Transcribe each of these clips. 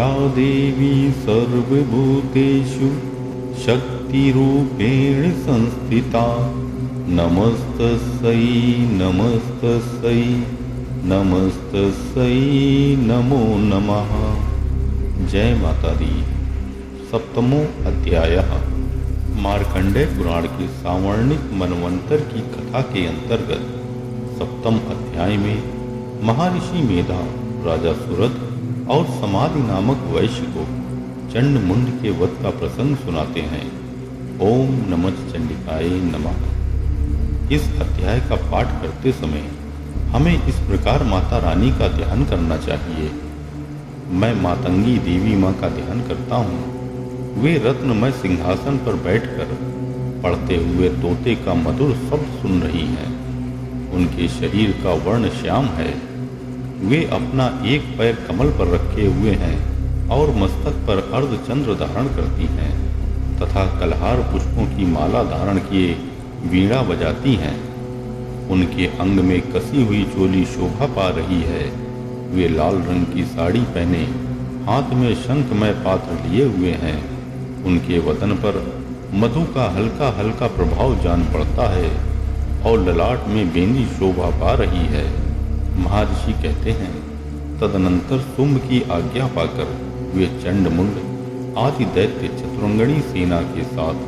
या देवी सर्वभूतेषु शक्तिरूपेण संस्थिता नमस्तस्यै नमस्तस्यै नमस्तस्यै नमो नमः। जय माता दी। सप्तमो अध्यायः मार्कंडेय पुराण के सावर्णिक मनवंतर की कथा के अंतर्गत सप्तम अध्याय में महर्षि मेधा राजा सुरथ और समाधि नामक वैश्य को चंड मुंड के वध का प्रसंग सुनाते हैं। ओम नमः चंडिकाय नमः। इस अध्याय का पाठ करते समय हमें इस प्रकार माता रानी का ध्यान करना चाहिए। मैं मातंगी देवी माँ का ध्यान करता हूँ। वे रत्नमय सिंहासन पर बैठकर पढ़ते हुए तोते का मधुर शब्द सुन रही हैं। उनके शरीर का वर्ण श्याम है। वे अपना एक पैर कमल पर रखे हुए हैं और मस्तक पर अर्धचंद्र धारण करती हैं तथा कलहार पुष्पों की माला धारण किए वीणा बजाती हैं। उनके अंग में कसी हुई चोली शोभा पा रही है। वे लाल रंग की साड़ी पहने हाथ में शंखमय पात्र लिए हुए हैं। उनके वदन पर मधु का हल्का हल्का प्रभाव जान पड़ता है और ललाट में बेंदी शोभा पा रही है। महर्षि कहते हैं, तदनंतर शुंभ की आज्ञा पाकर वे चंडमुंड आदि दैत्य चतुरंगणी सेना के साथ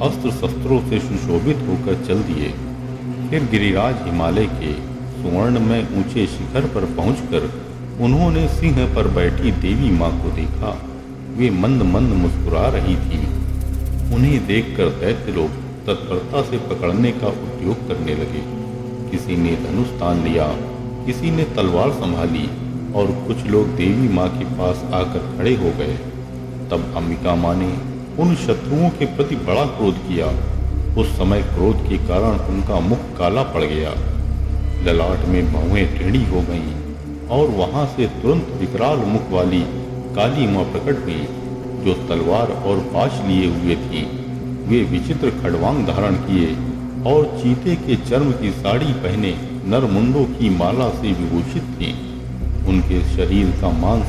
अस्त्र शस्त्रों से सुशोभित होकर चल दिए। फिर गिरिराज हिमालय के सुवर्ण में ऊंचे शिखर पर पहुंचकर उन्होंने सिंह पर बैठी देवी माँ को देखा। वे मंद मंद मुस्कुरा रही थी। उन्हें देखकर दैत्य लोग तत्परता से पकड़ने का उद्योग करने लगे। किसी ने धनुष तान लिया, किसी ने तलवार संभाली और कुछ लोग देवी माँ के पास आकर खड़े हो गए। तब अंबिका माँ ने उन शत्रुओं के प्रति बड़ा क्रोध किया। उस समय क्रोध के कारण उनका मुख काला पड़ गया, ललाट में भौहें टेढ़ी हो गईं और वहां से तुरंत विकराल मुख वाली काली माँ प्रकट हुई, जो तलवार और पाश लिए हुए थी। वे विचित्र खड़वांग धारण किए और चीते के चर्म की साड़ी पहने नरमुंडों की माला से विभूषित थी। उनके शरीर का मांस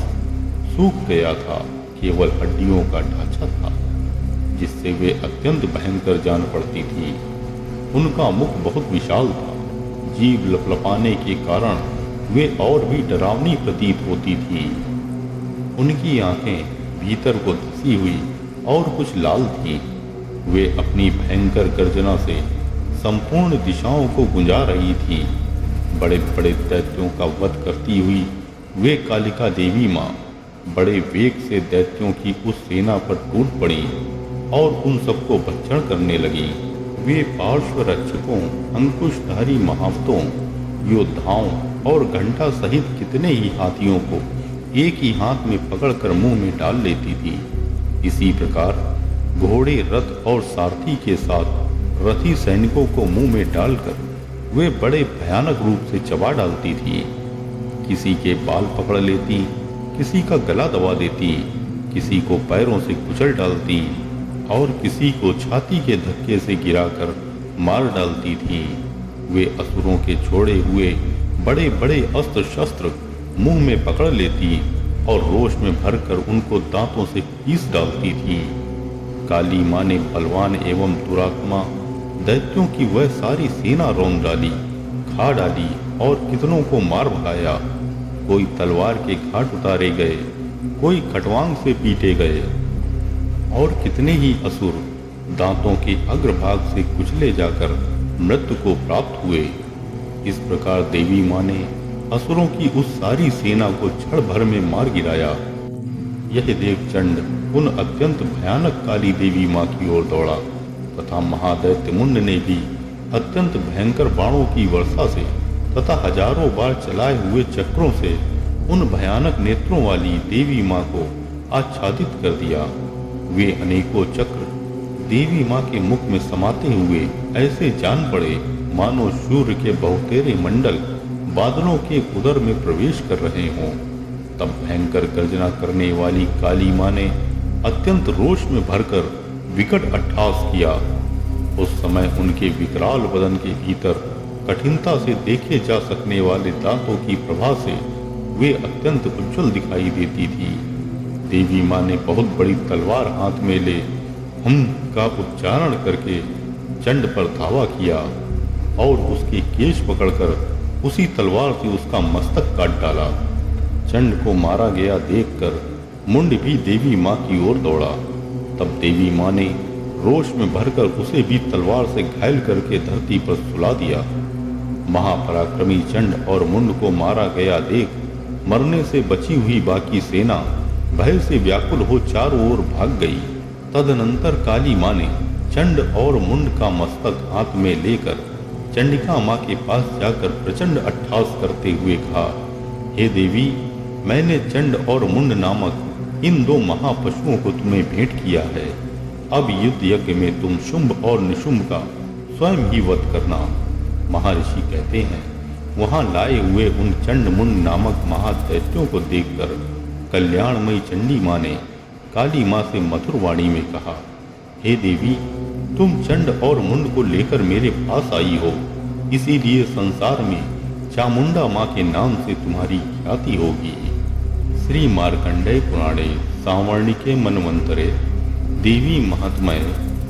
सूख गया था, केवल हड्डियों का ढांचा था, जिससे वे अत्यंत भयंकर जान पड़ती थी। उनका मुख बहुत विशाल था। जीभ लपलपाने के कारण वे और भी डरावनी प्रतीत होती थी। उनकी आंखें भीतर को धसी हुई और कुछ लाल थीं। वे अपनी भयंकर गर्जना से संपूर्ण दिशाओं को गुंजा रही थी। बड़े बड़े दैत्यों का वध करती हुई वे कालिका देवी माँ बड़े वेग से दैत्यों की उस सेना पर टूट पड़ी और उन सबको भक्षण करने लगी। वे पार्श्व रक्षकों, अंकुशधारी महावतों, योद्धाओं और घंटा सहित कितने ही हाथियों को एक ही हाथ में पकड़कर मुंह में डाल लेती थी। इसी प्रकार घोड़े, रथ और सारथी के साथ रथी सैनिकों को मुंह में डालकर वे बड़े भयानक रूप से चबा डालती थी। किसी के बाल पकड़ लेती, किसी का गला दबा देती, किसी को पैरों से कुचल डालती और किसी को छाती के धक्के से गिराकर मार डालती थी। वे असुरों के छोड़े हुए बड़े बड़े अस्त्र शस्त्र मुंह में पकड़ लेती और रोष में भरकर उनको दांतों से पीस डालती थी। काली माँ ने बलवान एवं दुरात्मा दैत्यों की वह सारी सेना रौंद डाली, खा डाली और कितनों को मार भगाया। कोई तलवार के घाट उतारे गए, कोई खटवांग से पीटे गए और कितने ही असुर दांतों के अग्रभाग से कुचले जाकर मृत्यु को प्राप्त हुए। इस प्रकार देवी माँ ने असुरों की उस सारी सेना को क्षण भर में मार गिराया। यह देव चंड उन अत्यंत भयानक काली देवी माँ की ओर दौड़ा तथा महादैत्य मुंड ने भी अत्यंत भयंकर बाणों की वर्षा से तथा हजारों बार चलाए हुए चक्रों से उन भयानक नेत्रों वाली देवी माँ को आच्छादित कर दिया। वे अनेकों चक्र देवी माँ के मुख में समाते हुए ऐसे जान पड़े मानो सूर्य के बहुतेरे मंडल बादलों के उदर में प्रवेश कर रहे हों। तब भयंकर गर्जना करने वाली काली माँ ने अत्यंत रोष में भरकर विकट अट्टहास किया। उस समय उनके विकराल बदन के भीतर कठिनता से देखे जा सकने वाले दांतों की प्रभा से वे अत्यंत उज्जवल दिखाई देती थी। देवी माँ ने बहुत बड़ी तलवार हाथ में ले हम का उच्चारण करके चंड पर धावा किया और उसके केश पकड़कर उसी तलवार से उसका मस्तक काट डाला। चंड को मारा गया देखकर मुंड भी देवी माँ की ओर दौड़ा। तब देवी माँ ने रोष में भरकर उसे भी तलवार से घायल करके धरती पर सुला दिया। महापराक्रमी चंड और मुंड को मारा गया देख मरने से बची हुई बाकी सेना भय से व्याकुल हो चारों ओर भाग गई। तदनंतर काली माँ ने चंड और मुंड का मस्तक हाथ में लेकर चंडिका माँ के पास जाकर प्रचंड अट्टहास करते हुए कहा, हे देवी, मैंने चंड और मुंड नामक इन दो महापशुओं को तुम्हें भेंट किया है। अब युद्ध यज्ञ में तुम शुंभ और निशुंभ का स्वयं ही वध करना। महर्षि कहते हैं, वहां लाए हुए उन चंड मुंड नामक महादैत्यों को देखकर कल्याणमयी चंडी माँ ने काली माँ से मधुर वाणी में कहा, हे देवी, तुम चंड और मुंड को लेकर मेरे पास आई हो, इसीलिए संसार में चामुंडा माँ के नाम से तुम्हारी ख्याति होगी। श्री मार्कंडेय पुराणे सांवर्णिके मनवंतरे देवी महात्म्य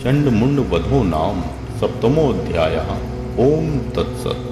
चंड मुंड वधो नाम सप्तमोऽध्यायः। ओम तत्सत्।